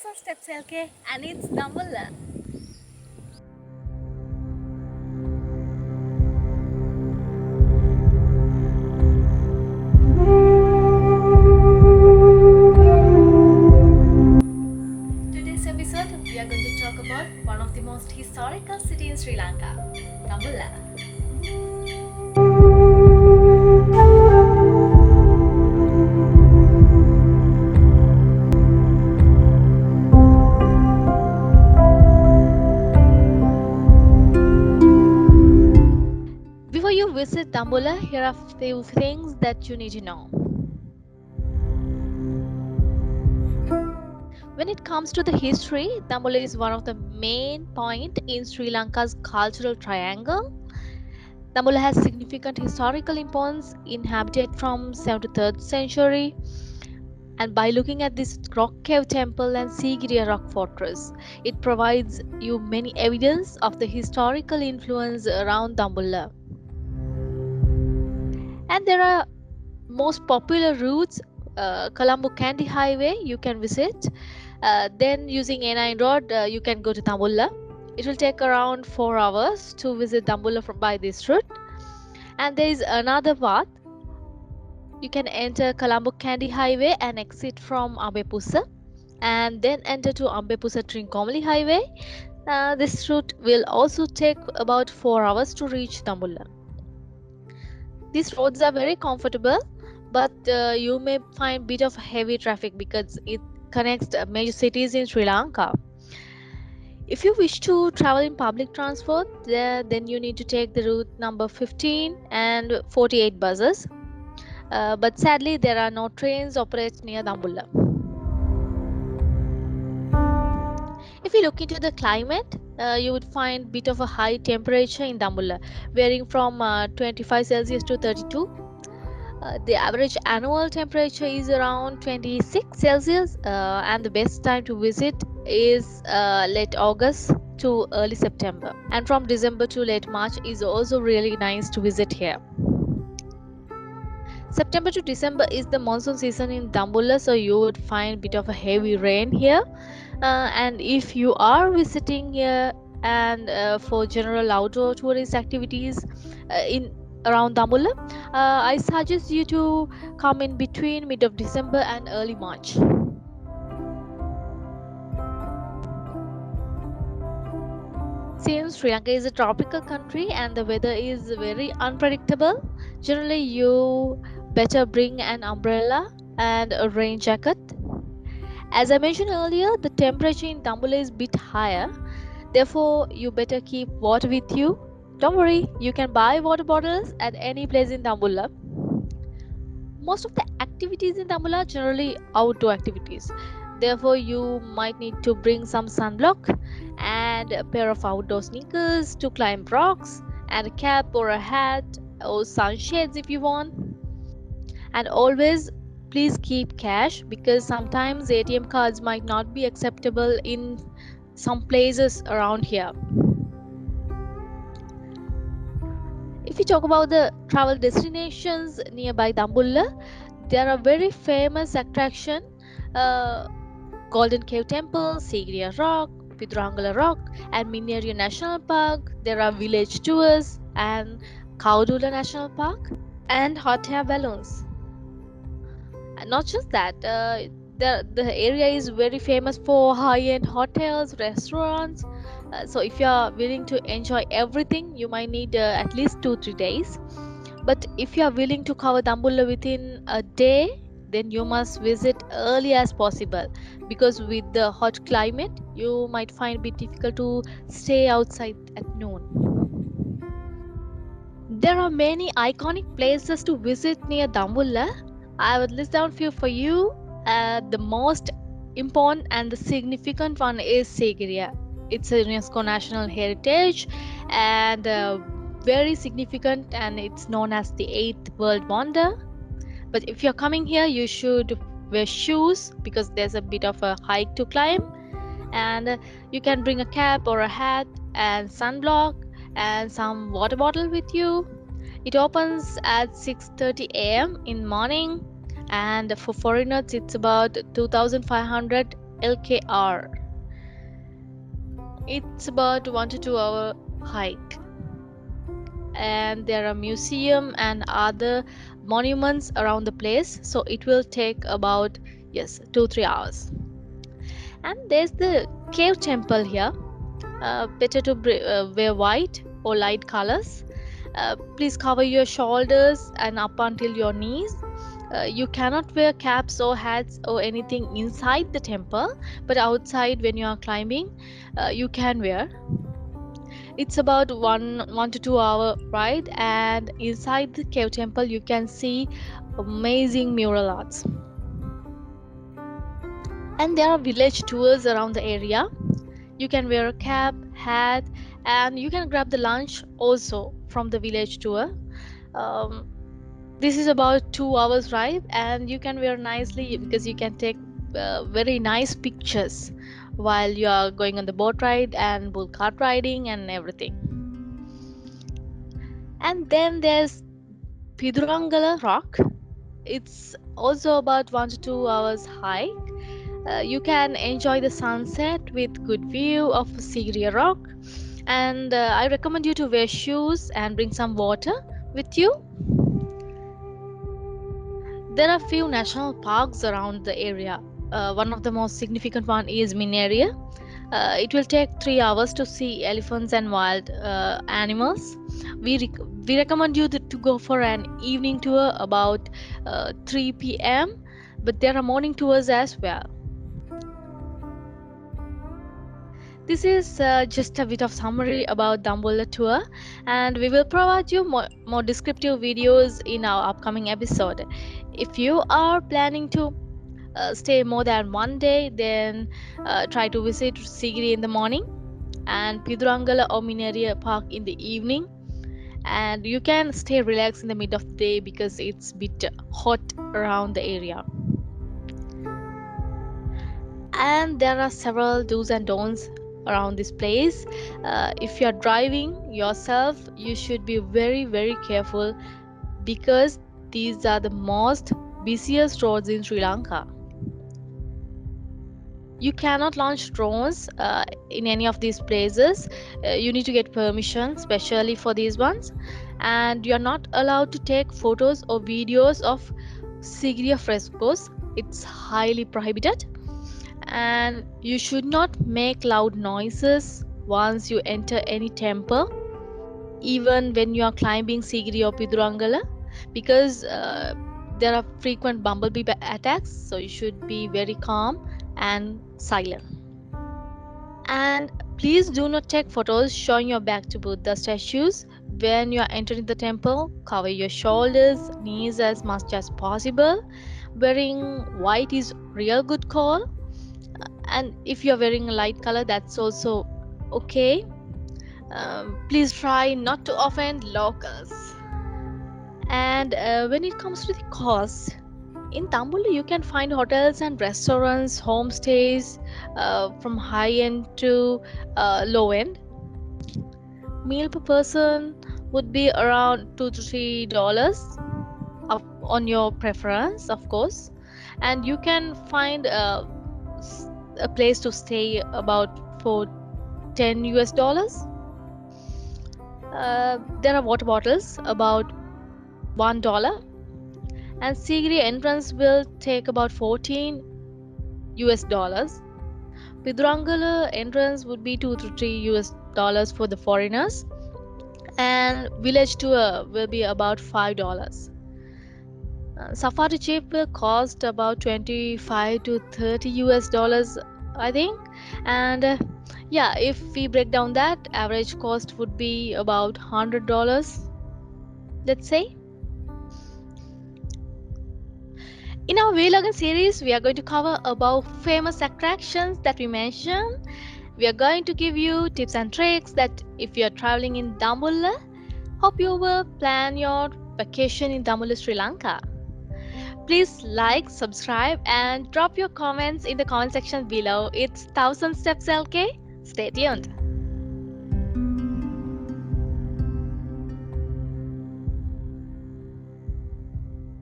on Steps LK and it's Dambulla. Today's episode we are going to talk about one of the most historical cities in Sri Lanka, Dambulla. Before you visit Dambulla, here are a few things that you need to know. When it comes to the history, Dambulla is one of the main points in Sri Lanka's cultural triangle. Dambulla has significant historical importance, inhabited from 7th to 3rd century, and by looking at this rock cave temple and Sigiriya Rock fortress, it provides you many evidence of the historical influence around Dambulla. And there are most popular routes, Colombo Kandy highway you can visit. Then using A9 road you can go to Dambulla. It will take around 4 hours to visit Dambulla by this route. And there is another path. You can enter Colombo Kandy highway and exit from ambepussa, and then enter to ambepussa Trincomalee highway. This route will also take about 4 hours to reach Dambulla. These roads are very comfortable, but you may find bit of heavy traffic because it connects major cities in Sri Lanka. If you wish to travel in public transport, then you need to take the route number 15 and 48 buses. But sadly, there are no trains operated near Dambulla. If you look into the climate, you would find bit of a high temperature in Dambulla, varying from 25 Celsius to 32. The average annual temperature is around 26 Celsius, and the best time to visit is late August to early September. And from December to late March is also really nice to visit here. September to December is the monsoon season in Dambulla, so you would find bit of a heavy rain here. And if you are visiting here and for general outdoor tourist activities in around Dambulla, I suggest you to come in between mid of December and early March. Since Sri Lanka is a tropical country and the weather is very unpredictable, generally you better bring an umbrella and a rain jacket. As I mentioned earlier, the temperature in Dambulla is a bit higher, therefore you better keep water with you. Don't worry, you can buy water bottles at any place in Dambulla. Most of the activities in Dambulla are generally outdoor activities. Therefore, you might need to bring some sunblock and a pair of outdoor sneakers to climb rocks, and a cap or a hat or sunshades if you want. And always please keep cash, because sometimes ATM cards might not be acceptable in some places around here. If you talk about the travel destinations nearby Dambulla, there are very famous attraction, Golden Cave Temple, Sigiriya Rock, Pidurangala Rock, and Minneriya National Park. There are village tours and Kaudula National Park and hot air balloons. And not just that, the area is very famous for high-end hotels, restaurants. So if you are willing to enjoy everything, you might need at least 2-3 days. But if you are willing to cover Dambulla within a day, then you must visit early as possible, because with the hot climate you might find it bit difficult to stay outside at noon. There are many iconic places to visit near Dambulla. I would list down few for you. The most important and the significant one is Sigiriya. It's a UNESCO National Heritage and very significant, and it's known as the 8th World Wonder. But if you're coming here, you should wear shoes because there's a bit of a hike to climb, and you can bring a cap or a hat and sunblock and some water bottle with you. It opens at 6:30 a.m. in morning, and for foreigners it's about 2,500 LKR. It's about 1 to 2 hour hike, and there are museum and other monuments around the place, so it will take about, yes, 2-3 hours. And there's the cave temple here. Better to wear white or light colors. Please cover your shoulders and up until your knees. You cannot wear caps or hats or anything inside the temple, but outside when you are climbing, you can wear. It's about 1 to 2 hour ride, and inside the cave temple you can see amazing mural arts. And there are village tours around the area. You can wear a cap, hat, and you can grab the lunch also from the village tour. Um, this is about 2 hours ride, and you can wear nicely because you can take very nice pictures while you are going on the boat ride and bull cart riding and everything. And then there's Pidurangala Rock. It's also about 1 to 2 hours hike. You can enjoy the sunset with good view of Sigiriya Rock, and I recommend you to wear shoes and bring some water with you. There are few national parks around the area. One of the most significant one is Minneriya. It will take 3 hours to see elephants and wild animals. We recommend you to go for an evening tour about 3 p.m. But there are morning tours as well. This is just a bit of summary about Dambulla tour, and we will provide you more descriptive videos in our upcoming episode. If you are planning to stay more than one day, then try to visit Sigiri in the morning and Pidurangala or Minneriya Park in the evening. And you can stay relaxed in the mid of the day because it's a bit hot around the area. And there are several do's and don'ts around this place. If you are driving yourself, you should be very careful because these are the most busiest roads in Sri Lanka. You cannot launch drones in any of these places. You need to get permission especially for these ones, and you are not allowed to take photos or videos of Sigiriya frescoes. It's highly prohibited. And you should not make loud noises once you enter any temple, even when you are climbing Sigiri or Pidurangala, because there are frequent bumblebee attacks, so you should be very calm and silent. And please do not take photos showing your back to Buddha statues. When you are entering the temple, cover your shoulders, knees as much as possible. Wearing white is real good call, and if you're wearing a light color, that's also okay. Please try not to offend locals. And when it comes to the cost, in Dambulla you can find hotels and restaurants, homestays, from high end to low end. Meal per person would be around $2 to $3, up on your preference, of course. And you can find a place to stay about for $10. There are water bottles about $1, and Sigiri entrance will take about $14. Pidurangala entrance would be $2 to $3 for the foreigners, and village tour will be about $5. Safari jeep will cost about $25 to $30, I think. And yeah, if we break down that, average cost would be about $100, let's say. In our vlog series, we are going to cover about famous attractions that we mentioned. We are going to give you tips and tricks that if you are traveling in Dambulla, hope you will plan your vacation in Dambulla, Sri Lanka. Please like, subscribe, and drop your comments in the comment section below. It's 1000 Steps LK. Stay tuned.